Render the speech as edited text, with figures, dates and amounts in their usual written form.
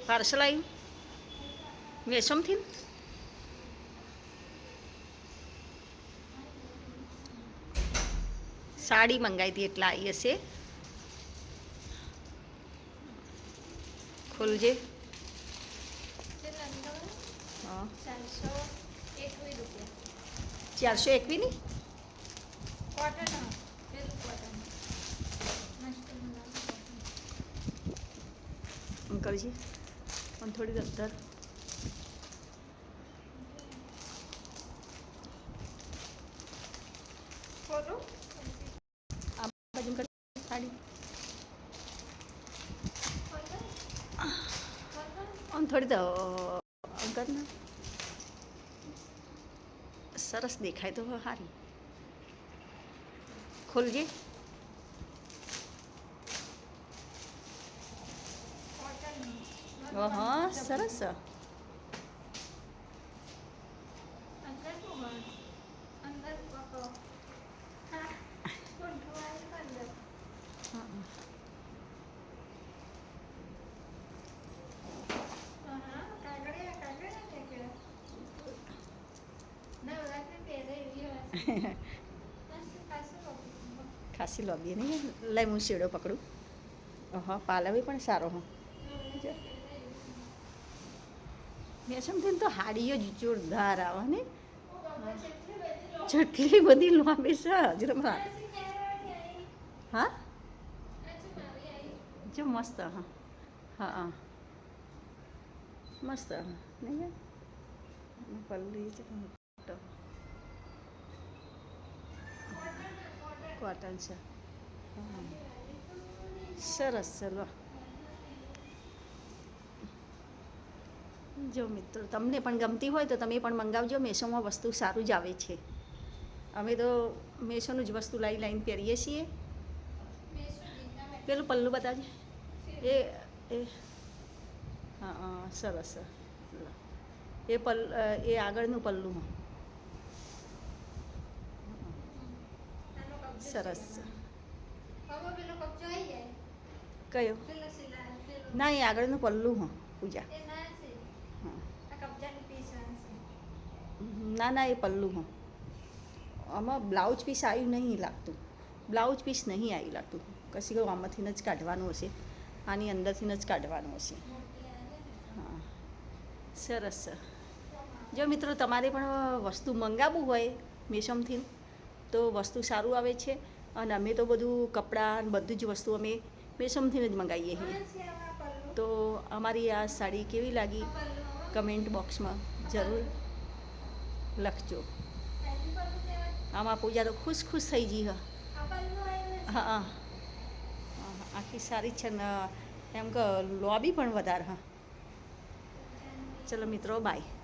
Parcel આવ્યું મેસમથી. સાડી મંગાવી હતી એટલે આવી હશે. ખોલજે. હા 421 ની અંકલજી પણ થોડી અંદર આ બાજુ સાડી આમ થોડી તો અંકલ ને સરસ દેખાય તો સારી. ખોલજે. હા સરસ. ખાસી લોબી નહીં લઈ હું શેડો પકડું. હા પાલવી પણ સારો હું મેસમથી તો હાડીઓ જ જોરદાર આવે ને. જેટલી બધી લોબી છે હજરમા. હા જો મસ્ત. હા હા મસ્ત નહીં પલ્લી છે કોટન છે. સરસ. ચલો જો મિત્રો તમને પણ ગમતી હોય તો તમે પણ મંગાવજો. મેશોમાં વસ્તુ સારું જ આવે છે. અમે તો મેશોનું જ વસ્તુ લાવીને પહેરીએ છીએ. પેલું પલ્લું બતાવજે. એ હા સરસ. એ આગળનું પલ્લું સરસ. કયો ના એ આગળનું પલ્લું હા પૂજા. ના ના એ પલ્લું હા. આમાં બ્લાઉઝ પીસ આવ્યું નહીં લાગતું. બ્લાઉઝ પીસ નહીં આવી લાગતું. કશી કહું આમાંથી જ કાઢવાનું હશે. આની અંદરથી જ કાઢવાનું હશે. હા સરસ. જો મિત્રો તમારે પણ વસ્તુ મંગાવવું હોય મેશોમાંથી તો વસ્તુ સારું આવે છે. અને અમે તો બધું કપડાં બધું જ વસ્તુ અમે મેશોમાંથી જ મંગાવીએ છીએ. તો અમારી આ સાડી કેવી લાગી કમેન્ટ બોક્સમાં જરૂર લખજો. આમાં પૂજા તો ખુશ ખુશ થઈ ગઈ. હા આખી સારી છે ને એમ કે લોબી પણ વધારે. હા ચલો મિત્રો બાય.